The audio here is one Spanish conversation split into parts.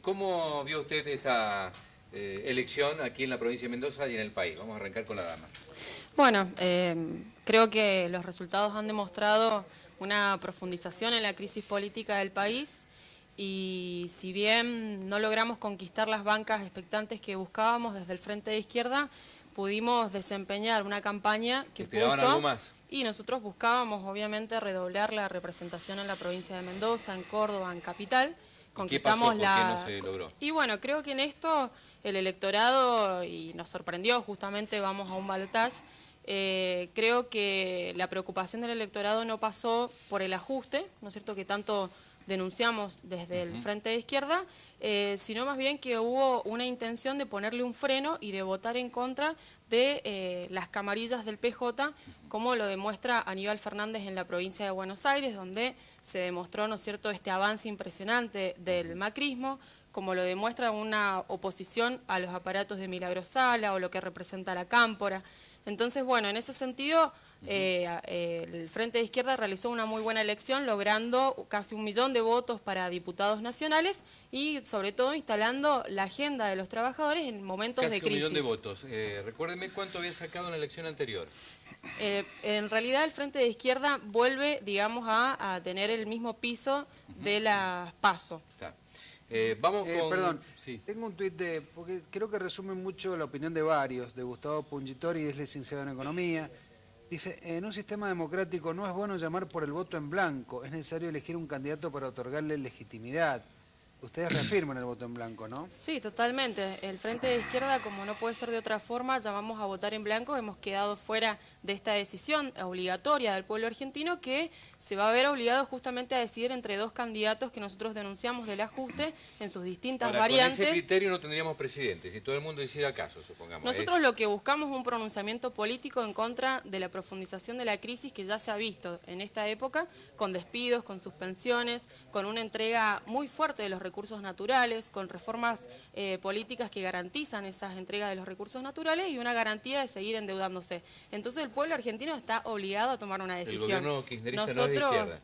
¿Cómo vio usted esta elección aquí en la provincia de Mendoza y en el país? Vamos a arrancar con la dama. Bueno, creo que los resultados han demostrado una profundización en la crisis política del país y si bien no logramos conquistar las bancas expectantes que buscábamos desde el Frente de Izquierda, pudimos desempeñar una campaña que ¿Esperaban algo más? Y nosotros buscábamos obviamente redoblar la representación en la provincia de Mendoza, en Córdoba, en Capital. Conquistamos ¿Qué pasó? ¿Por qué no se logró? Y bueno, creo que en esto el electorado, y nos sorprendió, justamente vamos a un balotaje, creo que la preocupación del electorado no pasó por el ajuste, ¿no es cierto?, que tanto denunciamos desde el Frente de Izquierda, sino más bien que hubo una intención de ponerle un freno y de votar en contra de las camarillas del PJ, como lo demuestra Aníbal Fernández en la provincia de Buenos Aires, donde se demostró, ¿no es cierto?, este avance impresionante del macrismo, como lo demuestra una oposición a los aparatos de Milagro Sala o lo que representa la Cámpora. Entonces, bueno, en ese sentido, el Frente de Izquierda realizó una muy buena elección, logrando casi 1 millón de votos para diputados nacionales y, sobre todo, instalando la agenda de los trabajadores en momentos de crisis. Casi 1 millón de votos. Recuérdeme cuánto había sacado en la elección anterior. En realidad, el Frente de Izquierda vuelve, digamos, a tener el mismo piso de las PASO. Está. Vamos con... Perdón, sí. Tengo un tuit porque creo que resume mucho la opinión de varios, de Gustavo Pungitori, es licenciado en Economía. Dice, en un sistema democrático no es bueno llamar por el voto en blanco, es necesario elegir un candidato para otorgarle legitimidad. Ustedes reafirman el voto en blanco, ¿no? Sí, totalmente. El Frente de Izquierda, como no puede ser de otra forma, llamamos a votar en blanco. Hemos quedado fuera de esta decisión obligatoria del pueblo argentino que se va a ver obligado justamente a decidir entre 2 candidatos que nosotros denunciamos del ajuste en sus distintas variantes. Con ese criterio no tendríamos presidente, si todo el mundo decida caso, supongamos. Nosotros lo que buscamos es un pronunciamiento político en contra de la profundización de la crisis que ya se ha visto en esta época, con despidos, con suspensiones, con una entrega muy fuerte de los recursos naturales, con reformas políticas que garantizan esas entregas de los recursos naturales y una garantía de seguir endeudándose. Entonces el pueblo argentino está obligado a tomar una decisión. El gobierno kirchnerista no es de izquierda.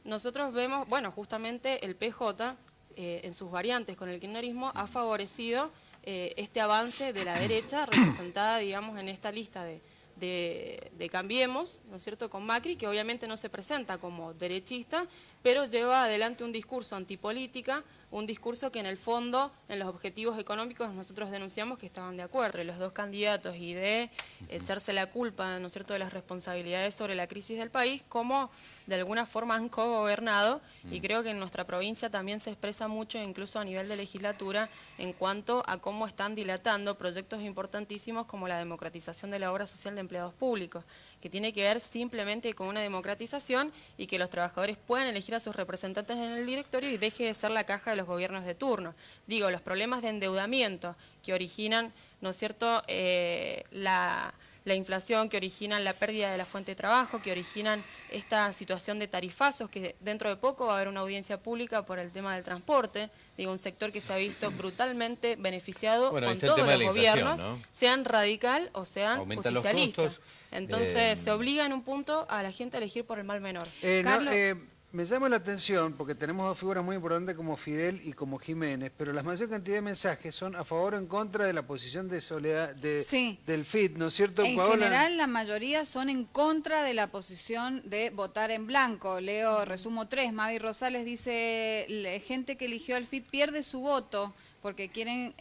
Nosotros vemos, bueno, justamente el PJ en sus variantes con el kirchnerismo ha favorecido este avance de la derecha representada, digamos, en esta lista de Cambiemos, ¿no es cierto?, con Macri, que obviamente no se presenta como derechista, pero lleva adelante un discurso antipolítica, un discurso que en el fondo, en los objetivos económicos, nosotros denunciamos que estaban de acuerdo, y los 2 candidatos, y de echarse la culpa, ¿no es cierto?, de las responsabilidades sobre la crisis del país, como de alguna forma han cogobernado, y creo que en nuestra provincia también se expresa mucho, incluso a nivel de legislatura, en cuanto a cómo están dilatando proyectos importantísimos como la democratización de la obra social de empleados públicos, que tiene que ver simplemente con una democratización y que los trabajadores puedan elegir a sus representantes en el directorio y deje de ser la caja de los gobiernos de turno. Digo, los problemas de endeudamiento que originan, ¿no es cierto?, la inflación, que originan la pérdida de la fuente de trabajo, que originan esta situación de tarifazos, que dentro de poco va a haber una audiencia pública por el tema del transporte, digo, un sector que se ha visto brutalmente beneficiado con todos los gobiernos, ¿no?, sean radical o sean justicialistas. Entonces se obliga en un punto a la gente a elegir por el mal menor. Carlos... Me llama la atención porque tenemos 2 figuras muy importantes como Fidel y como Jiménez, pero la mayor cantidad de mensajes son a favor o en contra de la posición de Soledad, del FIT, ¿no es cierto, Paola? En general, la mayoría son en contra de la posición de votar en blanco. Leo, resumo 3. Mavi Rosales dice, gente que eligió al FIT pierde su voto porque quieren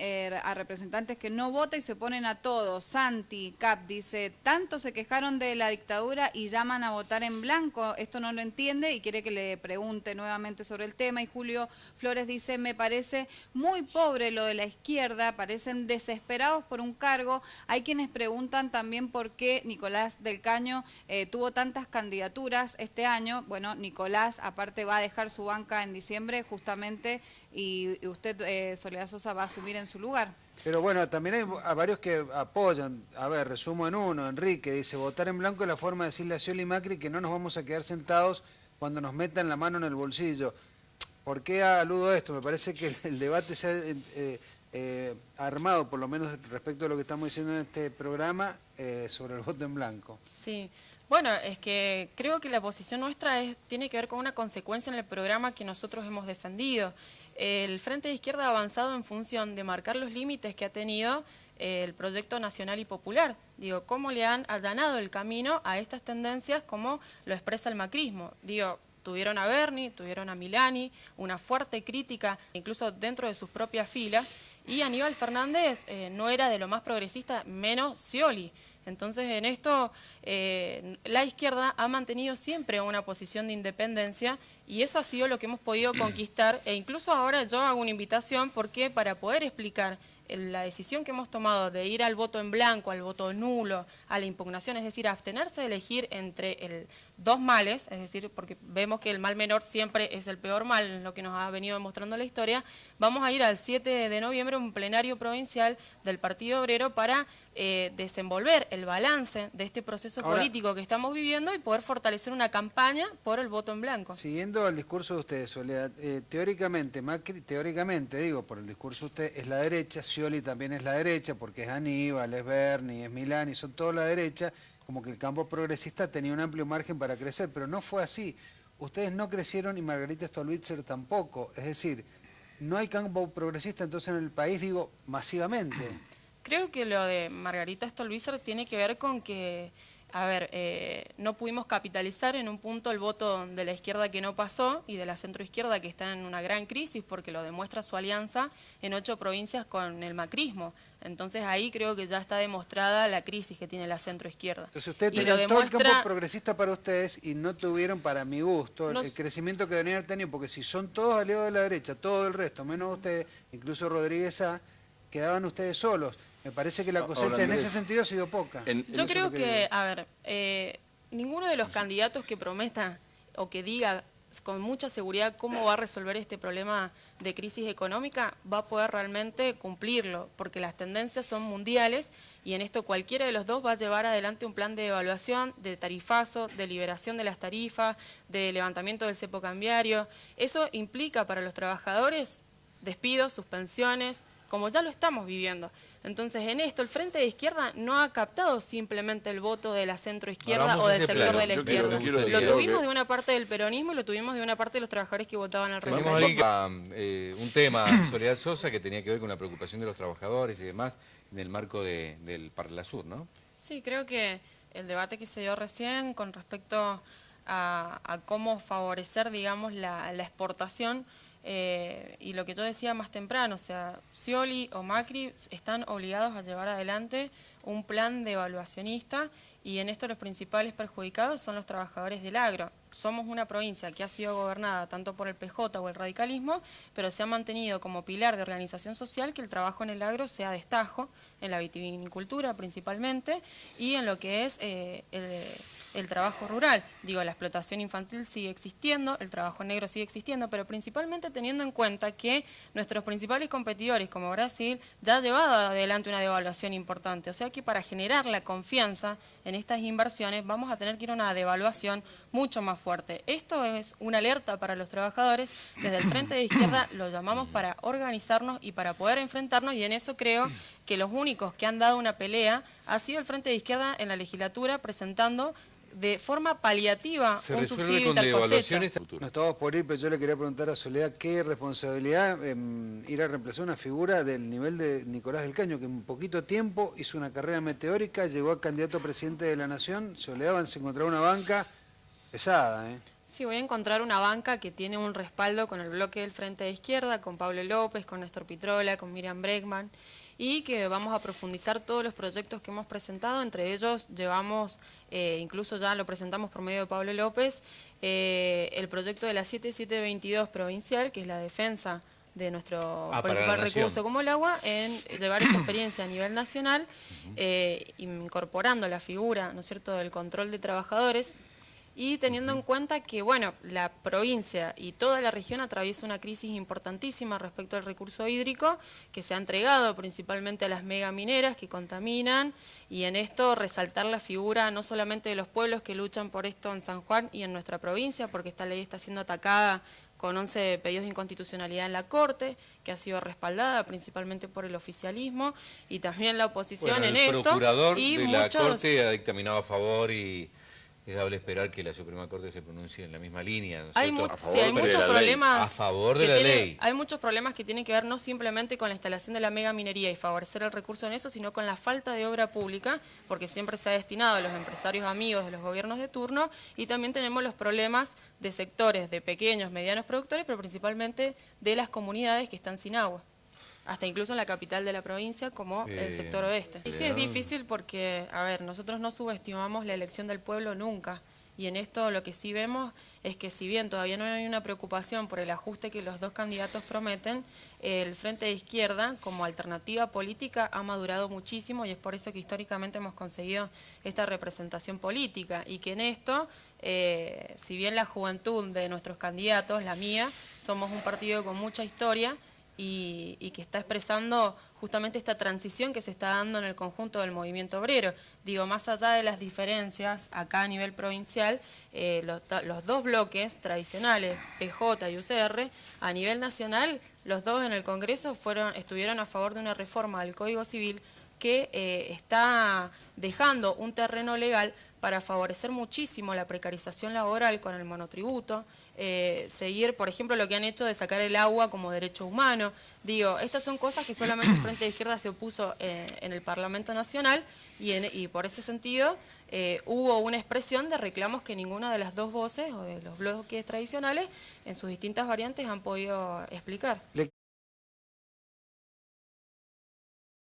a representantes que no votan y se oponen a todos. Santi Cap dice, tanto se quejaron de la dictadura y llaman a votar en blanco, esto no lo entiende y quiere que le pregunte nuevamente sobre el tema. Y Julio Flores dice, me parece muy pobre lo de la izquierda, parecen desesperados por un cargo. Hay quienes preguntan también por qué Nicolás del Caño tuvo tantas candidaturas este año. Bueno, Nicolás aparte va a dejar su banca en diciembre justamente y usted, Soledad Sosa, va a asumir en su lugar. Pero bueno, también hay a varios que apoyan. A ver, resumo en uno. Enrique dice, votar en blanco es la forma de decirle a Scioli y Macri que no nos vamos a quedar sentados cuando nos metan la mano en el bolsillo. ¿Por qué aludo a esto? Me parece que el debate se ha armado, por lo menos respecto a lo que estamos diciendo en este programa, sobre el voto en blanco. Sí. Bueno, es que creo que la posición nuestra tiene que ver con una consecuencia en el programa que nosotros hemos defendido. el Frente de Izquierda ha avanzado en función de marcar los límites que ha tenido el proyecto nacional y popular. Digo, cómo le han allanado el camino a estas tendencias como lo expresa el macrismo. Digo, tuvieron a Berni, tuvieron a Milani, una fuerte crítica incluso dentro de sus propias filas, y Aníbal Fernández no era de lo más progresista, menos Scioli. Entonces en esto la izquierda ha mantenido siempre una posición de independencia y eso ha sido lo que hemos podido conquistar, e incluso ahora yo hago una invitación porque para poder explicar la decisión que hemos tomado de ir al voto en blanco, al voto nulo, a la impugnación, es decir, a abstenerse de elegir entre dos males, es decir, porque vemos que el mal menor siempre es el peor mal, en lo que nos ha venido demostrando la historia, vamos a ir al 7 de noviembre a un plenario provincial del Partido Obrero para desenvolver el balance de este proceso político que estamos viviendo y poder fortalecer una campaña por el voto en blanco. Siguiendo el discurso de ustedes, Soledad, teóricamente, Macri, teóricamente digo, por el discurso de usted, es la derecha, Scioli también es la derecha, porque es Aníbal, es Berni, es Milani, son todos la derecha, como que el campo progresista tenía un amplio margen para crecer, pero no fue así. Ustedes no crecieron y Margarita Stolbizer tampoco, es decir, no hay campo progresista entonces en el país, digo, masivamente. Creo que lo de Margarita Stolbizer tiene que ver con que, a ver, no pudimos capitalizar en un punto el voto de la izquierda que no pasó y de la centroizquierda que está en una gran crisis porque lo demuestra su alianza en 8 provincias con el macrismo. Entonces ahí creo que ya está demostrada la crisis que tiene la centroizquierda. Entonces ustedes tenían todo el campo progresista para ustedes y no tuvieron, para mi gusto, el crecimiento que deberían haber tenido, porque si son todos aliados de la derecha, todo el resto, menos ustedes, incluso Rodríguez A, quedaban ustedes solos. Me parece que la cosecha en ese sentido ha sido poca. Yo creo que, a ver, ninguno de los candidatos que prometa o que diga con mucha seguridad cómo va a resolver este problema de crisis económica va a poder realmente cumplirlo, porque las tendencias son mundiales y en esto cualquiera de los dos va a llevar adelante un plan de evaluación, de tarifazo, de liberación de las tarifas, de levantamiento del cepo cambiario. Eso implica para los trabajadores despidos, suspensiones, como ya lo estamos viviendo. Entonces, en esto, el Frente de Izquierda no ha captado simplemente el voto de la centroizquierda o del sector de la izquierda. Lo tuvimos de una parte del peronismo y lo tuvimos de una parte de los trabajadores que votaban al revés. Un tema, Soledad Sosa, que tenía que ver con la preocupación de los trabajadores y demás, en el marco del Parlasur, ¿no? Sí, creo que el debate que se dio recién con respecto a cómo favorecer, digamos, la exportación, y lo que yo decía más temprano, o sea, Scioli o Macri están obligados a llevar adelante un plan de evaluacionista y en esto los principales perjudicados son los trabajadores del agro. Somos una provincia que ha sido gobernada tanto por el PJ o el radicalismo, pero se ha mantenido como pilar de organización social que el trabajo en el agro sea destajo, en la vitivinicultura principalmente, y en lo que es el trabajo rural. Digo, la explotación infantil sigue existiendo, el trabajo negro sigue existiendo, pero principalmente teniendo en cuenta que nuestros principales competidores, como Brasil, ya ha llevado adelante una devaluación importante. O sea que para generar la confianza en estas inversiones vamos a tener que ir a una devaluación mucho más fuerte. Esto es una alerta para los trabajadores. Desde el Frente de Izquierda lo llamamos para organizarnos y para poder enfrentarnos, y en eso creo que los únicos que han dado una pelea ha sido el Frente de Izquierda en la legislatura presentando de forma paliativa un subsidio intercosecha. No estamos por ir, pero yo le quería preguntar a Soledad qué responsabilidad ir a reemplazar una figura del nivel de Nicolás del Caño, que en poquito tiempo hizo una carrera meteórica, llegó a candidato a presidente de la Nación. Soledad, van a encontrar una banca pesada, ¿eh? Sí, voy a encontrar una banca que tiene un respaldo con el bloque del Frente de Izquierda, con Pablo López, con Néstor Pitrola, con Miriam Bregman, y que vamos a profundizar todos los proyectos que hemos presentado. Entre ellos llevamos, incluso ya lo presentamos por medio de Pablo López, el proyecto de la 7722 provincial, que es la defensa de nuestro principal recurso como el agua, en llevar esta experiencia a nivel nacional, incorporando la figura, ¿no es cierto?, del control de trabajadores, y teniendo en cuenta que, bueno, la provincia y toda la región atraviesa una crisis importantísima respecto al recurso hídrico, que se ha entregado principalmente a las megamineras que contaminan, y en esto resaltar la figura no solamente de los pueblos que luchan por esto en San Juan y en nuestra provincia, porque esta ley está siendo atacada con 11 pedidos de inconstitucionalidad en la Corte, que ha sido respaldada principalmente por el oficialismo, y también la oposición en esto. El procurador de la Corte ha dictaminado a favor y es dable esperar que la Suprema Corte se pronuncie en la misma línea, ¿no es Hay, cierto? sí, hay muchos problemas A favor de que la tienen- ley. Hay muchos problemas que tienen que ver no simplemente con la instalación de la mega minería y favorecer el recurso en eso, sino con la falta de obra pública, porque siempre se ha destinado a los empresarios amigos de los gobiernos de turno, y también tenemos los problemas de sectores de pequeños, medianos productores, pero principalmente de las comunidades que están sin agua, hasta incluso en la capital de la provincia, como el sector oeste. Y sí es difícil porque, a ver, nosotros no subestimamos la elección del pueblo nunca, y en esto lo que sí vemos es que si bien todavía no hay una preocupación por el ajuste que los dos candidatos prometen, el Frente de Izquierda como alternativa política ha madurado muchísimo, y es por eso que históricamente hemos conseguido esta representación política, y que en esto, si bien la juventud de nuestros candidatos, la mía, somos un partido con mucha historia, y que está expresando justamente esta transición que se está dando en el conjunto del movimiento obrero. Digo, más allá de las diferencias acá a nivel provincial, los dos bloques tradicionales, PJ y UCR, a nivel nacional, los dos en el Congreso estuvieron a favor de una reforma del Código Civil que está dejando un terreno legal para favorecer muchísimo la precarización laboral con el monotributo, seguir, por ejemplo, lo que han hecho de sacar el agua como derecho humano. Digo, estas son cosas que solamente el Frente de Izquierda se opuso en el Parlamento Nacional, y por ese sentido hubo una expresión de reclamos que ninguna de las dos voces o de los bloques tradicionales en sus distintas variantes han podido explicar.